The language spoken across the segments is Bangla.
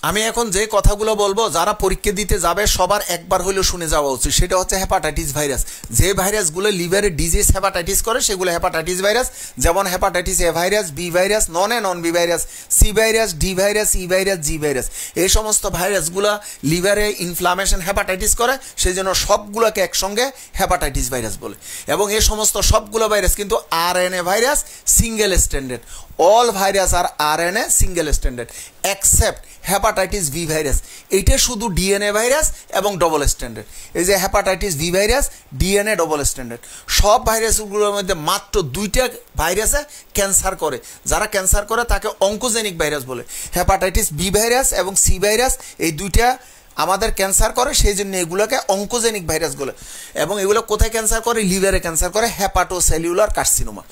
আমি এখন যে কথাগুলো বলবো যারা পরীক্ষা দিতে যাবে সবার একবার হলেও শুনে যাওয়া উচিত। সেটা হচ্ছে হেপাটাইটিস ভাইরাস। যে ভাইরাসগুলো লিভারে ডিজিজ হেপাটাইটিস করে সেগুলো হেপাটাইটিস ভাইরাস, যেমন hepatitis A virus, B virus, non B virus, C virus, D virus, E virus, G virus. এই সমস্ত ভাইরাসগুলো লিভারে ইনফ্লামেশন হেপাটাইটিস করে, সেই জন্য সবগুলোকে একসঙ্গে হেপাটাইটিস ভাইরাস বলে। এবং এই সমস্ত সবগুলো ভাইরাস কিন্তু RNA virus, single standard. All virus আর RNA single standard except hepatitis B virus. এইটা শুধু ডিএনএ ভাইরাস এবং ডবল স্ট্যান্ডার্ড। এই যে hepatitis B virus, DNA double standard. সব ভাইরাসগুলোর মধ্যে মাত্র 2টা ভাইরাসে ক্যান্সার করে। যারা ক্যান্সার করে তাকে অঙ্কোজেনিক ভাইরাস বলে। হেপাটাইটিস বি ভাইরাস এবং সি ভাইরাস এই 2টা আমাদের ক্যান্সার করে, সেই জন্য এগুলোকে অঙ্কোজেনিক ভাইরাস বলে। এবং এগুলো কোথায় ক্যান্সার করে? লিভারে ক্যান্সার করে, হেপাটোসেলুলার কার্সিনোমা।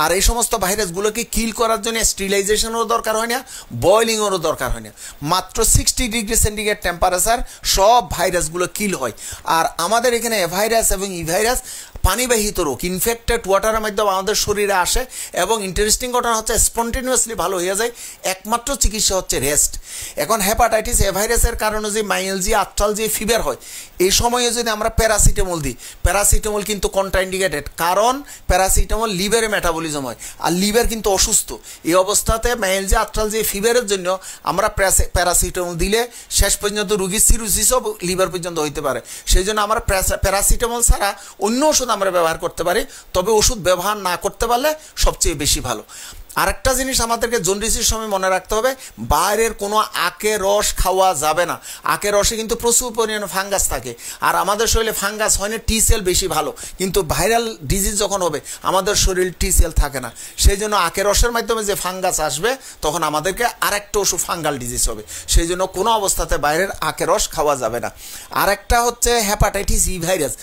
আর এই সমস্ত ভাইরাসগুলোকে কিল করার জন্য স্টেরিলাইজেশনেরও দরকার হয় না, বয়লিংয়েরও দরকার হয় না। মাত্র 60 ডিগ্রি সেন্টিগ্রেড টেম্পারেচার সব ভাইরাসগুলো কিল হয়। আর আমাদের এখানে এ ভাইরাস এবং ই ভাইরাস পানিবাহিত রোগ, ইনফেক্টেড ওয়াটারের মাধ্যমে আমাদের শরীরে আসে এবং ইন্টারেস্টিং ঘটনা হচ্ছে স্পন্টেনিয়াসলি ভালো হয়ে যায়। একমাত্র চিকিৎসা হচ্ছে রেস্ট। এখন হেপাটাইটিস এ ভাইরাসের কারণে যে মাইলজি, আর্থ্রালজি, ফিভার হয়, এই সময়ে যদি আমরা প্যারাসিটামল দিই, প্যারাসিটামল কিন্তু কন্ট্রাইন্ডিকেটেড, কারণ প্যারাসিটামল লিভারে মেটাবলিজম হয় আর লিভার কিন্তু অসুস্থ। এই অবস্থাতে মাইলজি, আর্থ্রালজি, ফিভারের জন্য আমরা প্যারাসিটামল দিলে শেষ পর্যন্ত রুগীর সিরোসিসও লিভার পর্যন্ত হইতে পারে। সেই জন্য আমরা প্যারাসিটামল ছাড়া অন্য ওষুধ আমরা ব্যবহার করতে পারি, তবে ওষুধ ব্যবহার না করতে পারলে সবচেয়ে বেশি ভালো। আরেকটা জিনিস আমাদেরকে জন্ডিসের সময় মনে রাখতে হবে, বাইরের কোনো আখের রস খাওয়া যাবে না। আখের রসে কিন্তু প্রচুর পরিমাণে ফাঙ্গাস থাকে, আর আমাদের শরীরে ফাঙ্গাস হয় না, টি সেল বেশি ভালো। কিন্তু ভাইরাল ডিজিজ যখন হবে আমাদের শরীরে টি সেল থাকে না, সেই জন্য আখের রসের মাধ্যমে যে ফাঙ্গাস আসবে তখন আমাদেরকে আরেকটা ওষুধ ফাঙ্গাল ডিজিজ হবে। সেই জন্য কোনো অবস্থাতে বাইরের আখের রস খাওয়া যাবে না। আরেকটা হচ্ছে হেপাটাইটিস ই ভাইরাস।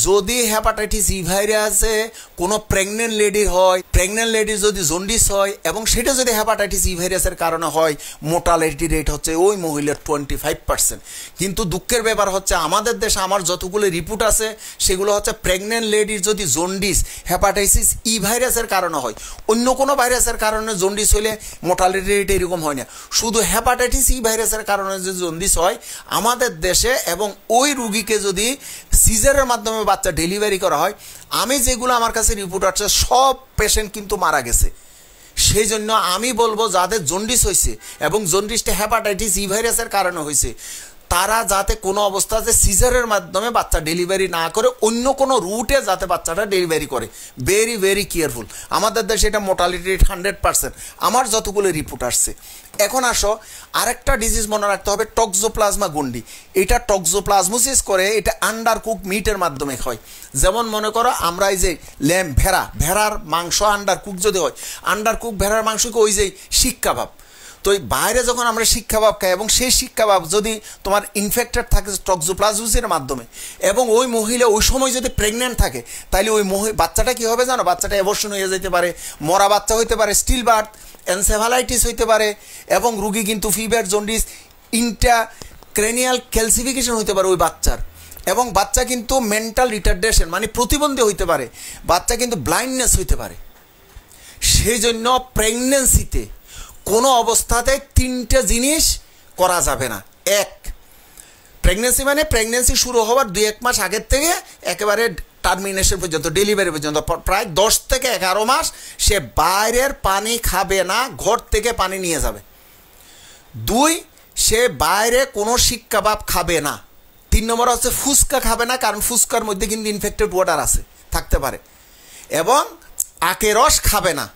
যদি হেপাটাইটিস ই ভাইরাসে কোনো প্রেগনেন্ট লেডি হয়, প্রেগনেন্ট লেডির যদি জন্ডিস হয় এবং সেটা যদি হেপাটাইটিস ই ভাইরাসের কারণে হয়, মোর্টালিটি রেট হচ্ছে ওই মহিলার 25%। কিন্তু দুঃখের ব্যাপার হচ্ছে আমাদের দেশে আমার যতগুলো রিপোর্ট আছে সেগুলো হচ্ছে প্রেগনেন্ট লেডির যদি জন্ডিস হেপাটাইটিস ই ভাইরাসের কারণে হয়, অন্য কোনো ভাইরাসের কারণে জন্ডিস হলে মোর্টালিটি রেট এরকম হয় না। শুধু হেপাটাইটিস ই ভাইরাসের কারণে যদি জন্ডিস হয় আমাদের দেশে, এবং ওই রুগীকে যদি সিজারের মাধ্যমে বাচ্চা ডেলিভারি করা হয়, আমি যেগুলো আমার কাছে রিপোর্ট আছে সব পেশেন্ট কিন্তু মারা গেছে। সেই জন্য আমি বলবো যাদের জন্ডিস হয়েছে এবং জন্ডিসটা হেপাটাইটিস ই ভাইরাসের কারণে হয়েছে, তারা যাতে কোনো অবস্থাতে সিজারের মাধ্যমে বাচ্চা ডেলিভারি না করে অন্য কোনো রুটে যাতে বাচ্চাটা ডেলিভারি করে। Very very careful. আমাদের দেশে এটা মোর্টালিটি রেট 100%, আমার যতগুলো রিপোর্ট আসছে। এখন আসো আরেকটা ডিজিজ মনে রাখতে হবে, টক্সোপ্লাজমা গন্ডি। এটা টক্সোপ্লাজমোসিস করে, এটা আন্ডার কুক মিটের মাধ্যমে হয়। যেমন মনে করো আমরা এই যে ভেড়ার মাংস আন্ডার কুক যদি হয়, আন্ডার কুক ভেড়ার মাংসকে ওই যে শিক কাবাব। তো এই বাইরে যখন আমরা শিক কাবাব খাই এবং সেই শিক কাবাব যদি তোমার ইনফেক্টেড থাকে টক্সোপ্লাজমোসিসের মাধ্যমে, এবং ওই মহিলা ওই সময় যদি প্রেগনেন্ট থাকে, তাহলে ওই বাচ্চাটা কি হবে জানো? বাচ্চাটা অ্যাবর্শন হয়ে যেতে পারে, মরা বাচ্চা হইতে পারে, স্টিল বার্থ, এনসেফালাইটিস হইতে পারে, এবং রুগী কিন্তু ফিভার, জন্ডিস, ইন্ট্রাক্রেনিয়াল ক্যালসিফিকেশন হইতে পারে ওই বাচ্চার, এবং বাচ্চা কিন্তু মেন্টাল রিটার্ডেশন মানে প্রতিবন্ধী হইতে পারে, বাচ্চা কিন্তু ব্লাইন্ডনেস হইতে পারে। সেই জন্য প্রেগনেন্সিতে কোনো অবস্থাতে 3টে জিনিস করা যাবে না। এক, প্রেগনেন্সি মানে প্রেগনেন্সি শুরু হওয়ার 2-1 মাস আগের থেকে একেবারে টার্মিনেশন পর্যন্ত, ডেলিভারি পর্যন্ত, প্রায় 10 থেকে 11 মাস সে বাইরের পানি খাবে না, ঘর থেকে পানি নিয়ে যাবে। 2, সে বাইরে কোনো শিক কাবাব খাবে না। 3 নম্বর হচ্ছে ফুচকা খাবে না, কারণ ফুচকার মধ্যে কিন্তু ইনফেক্টেড ওয়াটার আছে, থাকতে পারে। এবং আখের রস খাবে না।